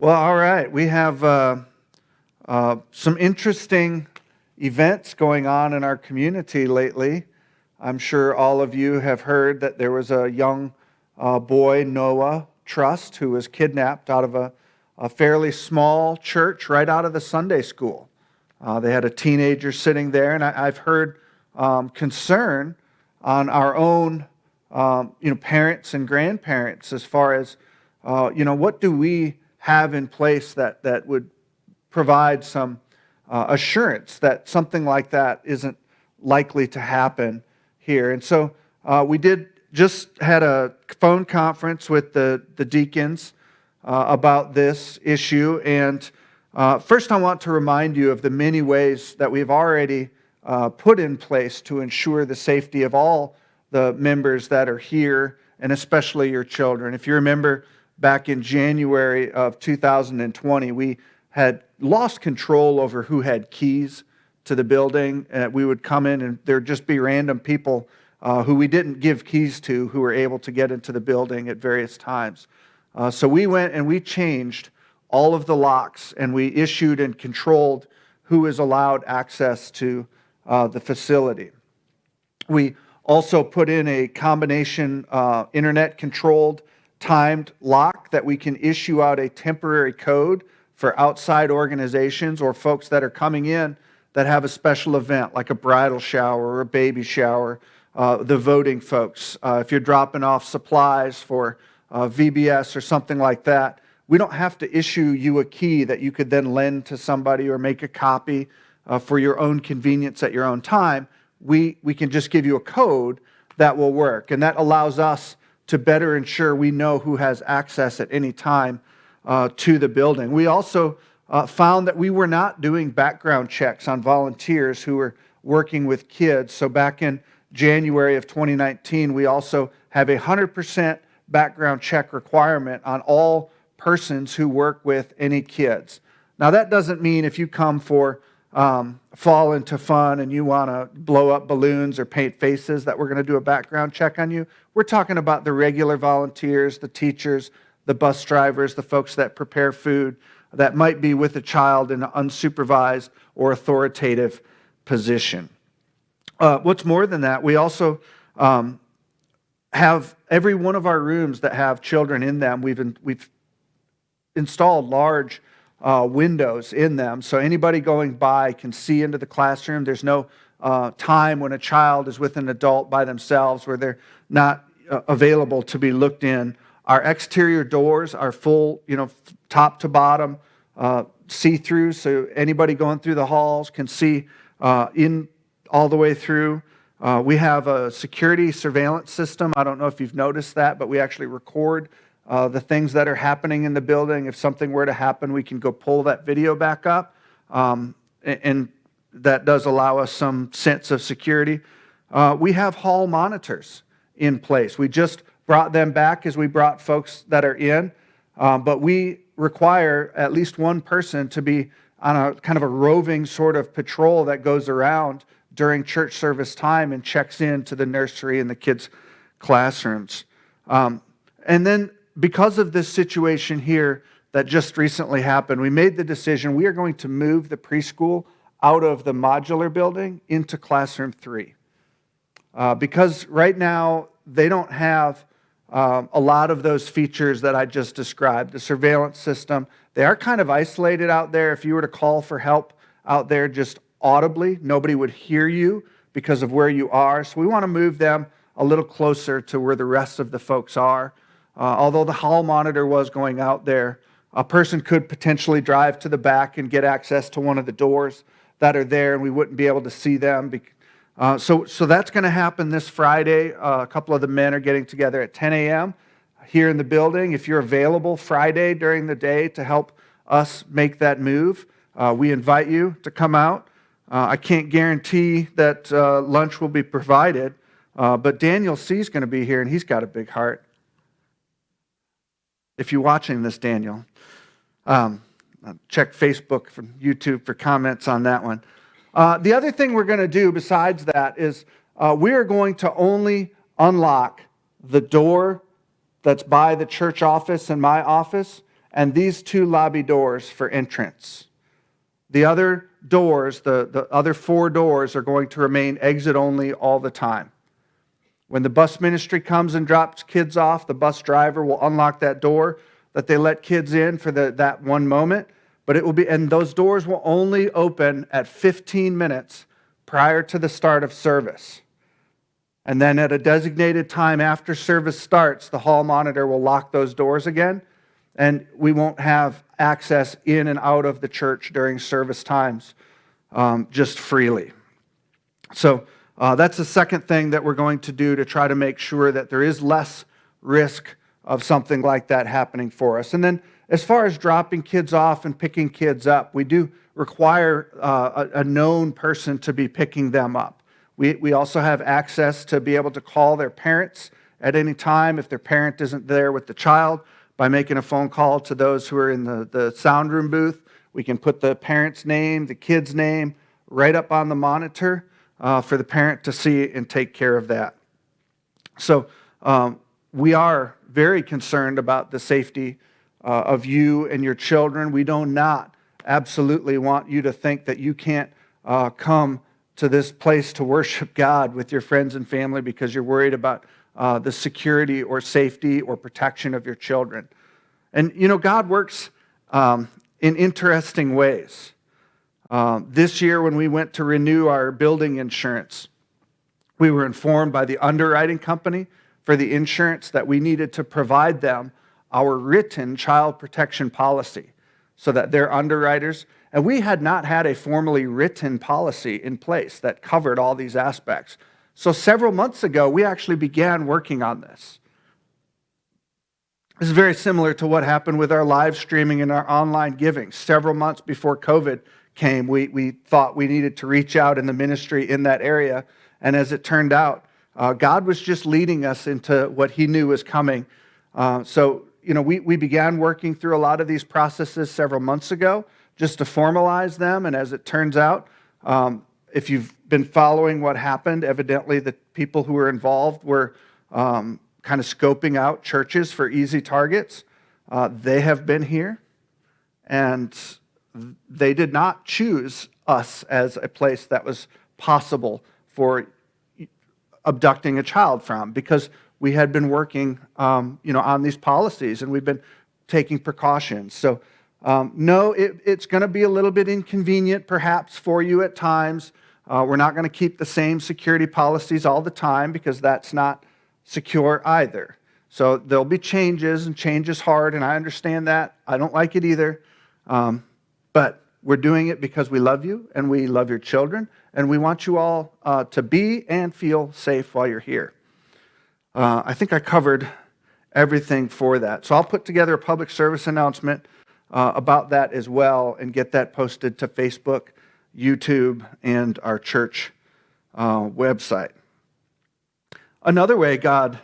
Well, all right. We have some interesting events going on in our community lately. I'm sure all of you have heard that there was a young boy, Noah Trust, who was kidnapped out of a fairly small church right out of the Sunday school. They had a teenager sitting there, and I've heard concern on our own, parents and grandparents as far as, what do we have in place that would provide some assurance that something like that isn't likely to happen here. And so we just had a phone conference with the deacons about this issue. And first I want to remind you of the many ways that we've already put in place to ensure the safety of all the members that are here, and especially your children. If you remember, back in January of 2020, we had lost control over who had keys to the building. We would come in and there'd just be random people who we didn't give keys to who were able to get into the building at various times. So we went and we changed all of the locks, and we issued and controlled who is allowed access to the facility. We also put in a combination internet-controlled timed lock that we can issue out a temporary code for outside organizations or folks that are coming in that have a special event like a bridal shower or a baby shower, the voting folks. If you're dropping off supplies for VBS or something like that, we don't have to issue you a key that you could then lend to somebody or make a copy for your own convenience at your own time. We can just give you a code that will work, and that allows us to better ensure we know who has access at any time to the building. We also found that we were not doing background checks on volunteers who were working with kids. So back in January of 2019, we also have a 100% background check requirement on all persons who work with any kids. Now that doesn't mean if you come for fall into fun and you want to blow up balloons or paint faces that we're going to do a background check on you. We're talking about the regular volunteers, the teachers, the bus drivers, the folks that prepare food that might be with a child in an unsupervised or authoritative position. What's more than that, we also have every one of our rooms that have children in them. We've installed large windows in them, so anybody going by can see into the classroom. There's no time when a child is with an adult by themselves where they're not available to be looked in. Our exterior doors are full, top to bottom, see-through, so anybody going through the halls can see in all the way through. We have a security surveillance system. I don't know if you've noticed that, but we actually record the things that are happening in the building. If something were to happen, we can go pull that video back up, and that does allow us some sense of security. We have hall monitors in place. We just brought them back as we brought folks that are in, but we require at least one person to be on a kind of a roving sort of patrol that goes around during church service time and checks in to the nursery and the kids' classrooms. And then because of this situation here that just recently happened, we made the decision we are going to move the preschool out of the modular building into Classroom 3. Because right now they don't have a lot of those features that I just described, the surveillance system. They are kind of isolated out there. If you were to call for help out there just audibly, nobody would hear you because of where you are. So we want to move them a little closer to where the rest of the folks are. Although the hall monitor was going out there, a person could potentially drive to the back and get access to one of the doors that are there, and we wouldn't be able to see them. So that's going to happen this Friday. A couple of the men are getting together at 10 a.m. here in the building. If you're available Friday during the day to help us make that move, we invite you to come out. I can't guarantee that lunch will be provided, but Daniel C. is going to be here, and he's got a big heart. If you're watching this, Daniel, check Facebook from YouTube for comments on that one. The other thing we're going to do besides that is we are going to only unlock the door that's by the church office and my office and these 2 lobby doors for entrance. The other doors, the other 4 doors, are going to remain exit only all the time. When the bus ministry comes and drops kids off, the bus driver will unlock that door that they let kids in for that one moment, but it will be, and those doors will only open at 15 minutes prior to the start of service. And then at a designated time after service starts, the hall monitor will lock those doors again, and we won't have access in and out of the church during service times just freely. So that's the second thing that we're going to do to try to make sure that there is less risk of something like that happening for us. And then as far as dropping kids off and picking kids up, we do require a known person to be picking them up. We also have access to be able to call their parents at any time if their parent isn't there with the child. By making a phone call to those who are in the sound room booth, we can put the parent's name, the kid's name, right up on the monitor for the parent to see and take care of that. So we are very concerned about the safety of you and your children. We do not absolutely want you to think that you can't come to this place to worship God with your friends and family because you're worried about the security or safety or protection of your children. And, God works in interesting ways. This year when we went to renew our building insurance, we were informed by the underwriting company for the insurance that we needed to provide them our written child protection policy so that their underwriters, and we had not had a formally written policy in place that covered all these aspects. So several months ago, we actually began working on this. This is very similar to what happened with our live streaming and our online giving. Several months before COVID came, we thought we needed to reach out in the ministry in that area. And as it turned out, God was just leading us into what He knew was coming. So we began working through a lot of these processes several months ago just to formalize them. And as it turns out, if you've been following what happened, evidently the people who were involved were kind of scoping out churches for easy targets. They have been here, and they did not choose us as a place that was possible for abducting a child from, because we had been working on these policies, and we've been taking precautions. So no, it's going to be a little bit inconvenient perhaps for you at times. We're not going to keep the same security policies all the time because that's not secure either. So there'll be changes, and change is hard, and I understand that. I don't like it either. But we're doing it because we love you, and we love your children, and we want you all to be and feel safe while you're here. I think I covered everything for that. So I'll put together a public service announcement about that as well and get that posted to Facebook, YouTube, and our church website. Another way God